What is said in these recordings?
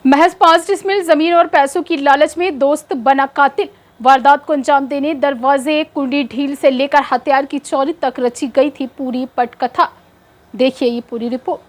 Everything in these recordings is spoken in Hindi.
महज 5 डिसमिल जमीन और पैसों की लालच में दोस्त बना कातिल। वारदात को अंजाम देने दरवाजे, कुंडी ढील से लेकर हथियार की चोरी तक रची गई थी पूरी पटकथा। देखिए ये पूरी रिपोर्ट।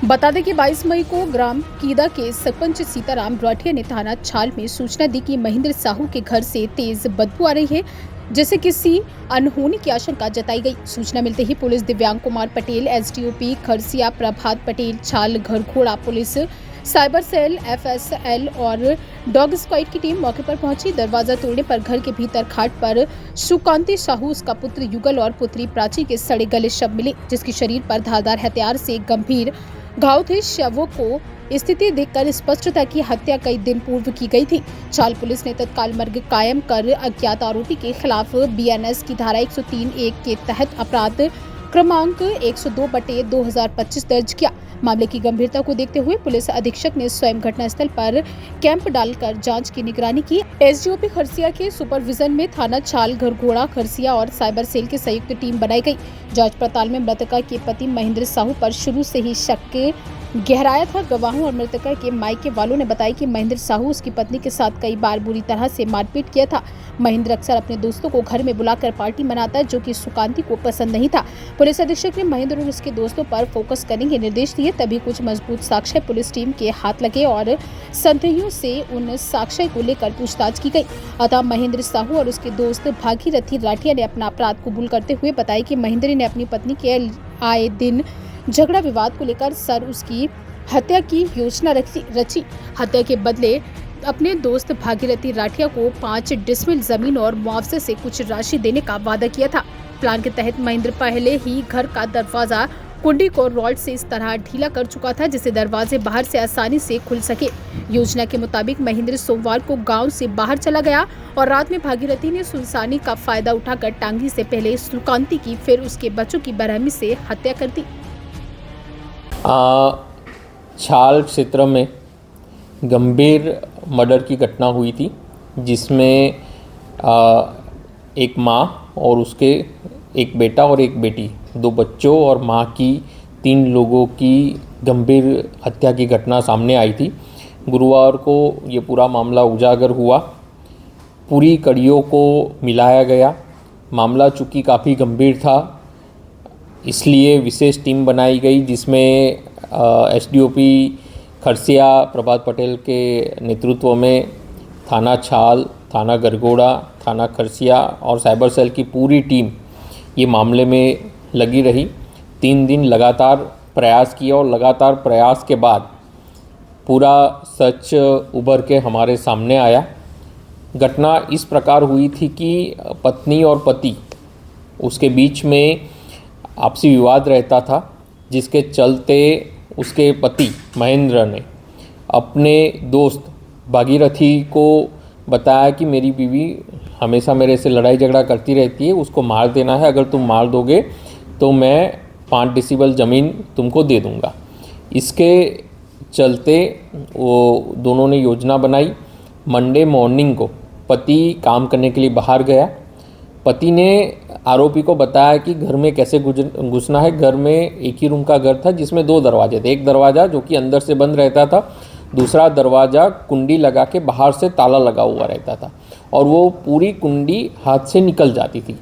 बता दें कि 22 मई को ग्राम कीदा के सरपंच सीताराम राठिया ने थाना छाल में सूचना दी कि महेंद्र साहू के घर से तेज बदबू आ रही है, जैसे किसी अनहोनी की आशंका जताई गई। सूचना मिलते ही police Divyang Kumar Patel, SDOP Kharsia Prabhat Patel, Chhal Gharghoda police, cyber cell, FSL और डॉग स्क्वाड की टीम मौके पर पहुंची। दरवाजा तोड़ने पर घर के भीतर खाट पर सुकांति साहू, उसका पुत्र युगल और पुत्री प्राची के सड़े गले शव मिले, जिसकी शरीर पर धारदार हथियार से गंभीर घाव थे। शवों को स्थिति देखकर स्पष्ट था कि हत्या कई दिन पूर्व की गई थी। छाल पुलिस ने तत्काल मर्ग कायम कर अज्ञात आरोपी के खिलाफ बीएनएस की धारा 103(1) के तहत अपराध क्रमांक 102/2025 दर्ज किया। मामले की गंभीरता को देखते हुए पुलिस अधीक्षक ने स्वयं घटनास्थल पर कैंप डालकर जांच की निगरानी की। एसडीओपी खरसिया के सुपरविजन में थाना छाल, घरघोड़ा, खरसिया और साइबर सेल की संयुक्त टीम बनाई गई। जांच पड़ताल में मृतका के पति महेंद्र साहू पर शुरू से ही शक गहराया था। गवाहों और मृतका के मायके वालों ने बताया कि महेंद्र साहू उसकी पत्नी के साथ कई बार बुरी तरह से मारपीट किया था। महेंद्र अक्सर अपने दोस्तों को घर में बुलाकर पार्टी मनाता, जो कि सुकांति को पसंद नहीं था। पुलिस अधीक्षक ने महेंद्र और उसके दोस्तों पर फोकस करने के निर्देश दिए, तभी कुछ मजबूत साक्ष्य पुलिस टीम के हाथ लगे और संदेहियों से उन साक्ष्य को लेकर पूछताछ की गई। अतः महेंद्र साहू और उसके दोस्त भागीरथी राठिया ने अपना अपराध कबूल करते हुए बताया कि महेंद्र ने अपनी पत्नी के आए दिन झगड़ा विवाद को लेकर उसकी हत्या की योजना रची। हत्या के बदले अपने दोस्त भागीरथी राठिया को 5 डिसमिल जमीन और मुआवजे से कुछ राशि देने का वादा किया था। प्लान के तहत महेंद्र पहले ही घर का दरवाजा, कुंडी को रॉड से इस तरह ढीला कर चुका था जिससे दरवाजे बाहर से आसानी से खुल सके। योजना के मुताबिक महेंद्र सोमवार को गांव से बाहर चला गया और रात में भागीरथी ने सुनसानी का फायदा उठाकर टांगी से पहले सुकांति की, फिर उसके बच्चों की बेरहमी से हत्या कर दी। छाल क्षेत्र में गंभीर मर्डर की घटना हुई थी, जिसमें एक माँ और उसके एक बेटा और एक बेटी, 2 बच्चों और माँ की 3 लोगों की गंभीर हत्या की घटना सामने आई थी। गुरुवार को ये पूरा मामला उजागर हुआ, पूरी कड़ियों को मिलाया गया। मामला चूँकि काफ़ी गंभीर था, इसलिए विशेष टीम बनाई गई, जिसमें एसडीओपी खरसिया प्रभात पटेल के नेतृत्व में थाना छाल, थाना गरगोड़ा, थाना खरसिया और साइबर सेल की पूरी टीम ये मामले में लगी रही। 3 दिन लगातार प्रयास किया और लगातार प्रयास के बाद पूरा सच उभर के हमारे सामने आया। घटना इस प्रकार हुई थी कि पत्नी और पति, उसके बीच में आपसी विवाद रहता था, जिसके चलते उसके पति महेंद्र ने अपने दोस्त भागीरथी को बताया कि मेरी बीवी हमेशा मेरे से लड़ाई झगड़ा करती रहती है, उसको मार देना है, अगर तुम मार दोगे तो मैं 5 डिसिबल ज़मीन तुमको दे दूँगा। इसके चलते वो दोनों ने योजना बनाई। मंडे मॉर्निंग को पति काम करने के लिए बाहर गया। पति ने आरोपी को बताया कि घर में कैसे घुसना है। घर में एक ही रूम का घर था, जिसमें 2 दरवाजे थे। एक दरवाज़ा जो कि अंदर से बंद रहता था, दूसरा दरवाज़ा कुंडी लगा के बाहर से ताला लगा हुआ रहता था और वो पूरी कुंडी हाथ से निकल जाती थी।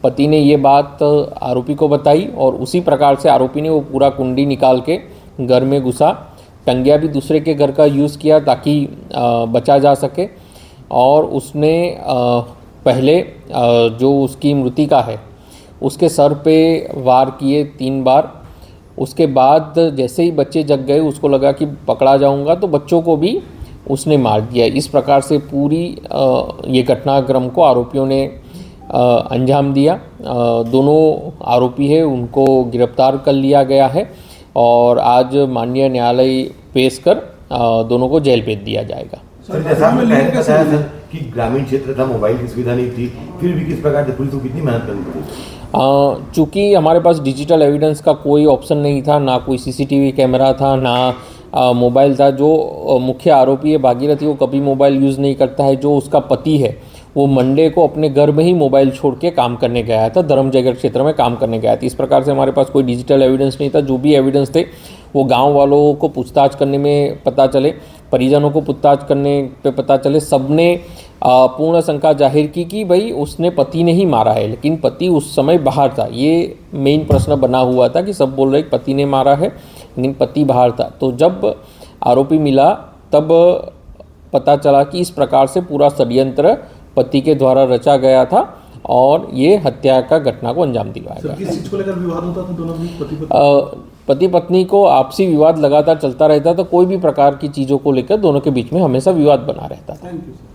पति ने ये बात आरोपी को बताई और उसी प्रकार से आरोपी ने वो पूरा कुंडी निकाल के घर में घुसा। टंगिया भी दूसरे के घर का यूज़ किया ताकि बचा जा सके और उसने पहले जो उसकी मृतिका है उसके सर पे वार किए 3 बार। उसके बाद जैसे ही बच्चे जग गए, उसको लगा कि पकड़ा जाऊंगा, तो बच्चों को भी उसने मार दिया। इस प्रकार से पूरी ये घटनाक्रम को आरोपियों ने अंजाम दिया। दोनों आरोपी है उनको गिरफ्तार कर लिया गया है और आज माननीय न्यायालय पेश कर दोनों को जेल भेज दिया जाएगा। सर, जैसा आपने पहले बताया सर कि ग्रामीण क्षेत्र था, मोबाइल की सुविधा नहीं थी, फिर भी किस प्रकार से पुलिस को कितनी मेहनत करनी पड़ी? चूँकि हमारे पास डिजिटल एविडेंस का कोई ऑप्शन नहीं था, ना कोई सीसीटीवी कैमरा था, ना मोबाइल था। जो मुख्य आरोपी है भागीरथी, वो कभी मोबाइल यूज़ नहीं करता है। जो उसका पति है वो मंडे को अपने घर में ही मोबाइल छोड़ के काम करने गया था, धर्मजयगढ़ क्षेत्र में काम करने गया था। इस प्रकार से हमारे पास कोई डिजिटल एविडेंस नहीं था। जो भी एविडेंस थे वो गांव वालों को पूछताछ करने में पता चले, परिजनों को पूछताछ करने पे पता चले, सबने पूर्ण शंका जाहिर की कि भाई उसने पति ने ही मारा है, लेकिन पति उस समय बाहर था। ये मेन प्रश्न बना हुआ था कि सब बोल रहे पति ने मारा है, लेकिन पति बाहर था। तो जब आरोपी मिला तब पता चला कि इस प्रकार से पूरा षड्यंत्र पति के द्वारा रचा गया था और ये हत्या का घटना को अंजाम दिलवाया गया। किस चीज को लेकर विवाद होता था दोनों में? पति पत्नी को आपसी विवाद लगातार चलता रहता था। कोई भी प्रकार की चीज़ों को लेकर दोनों के बीच में हमेशा विवाद बना रहता था। Thank you sir.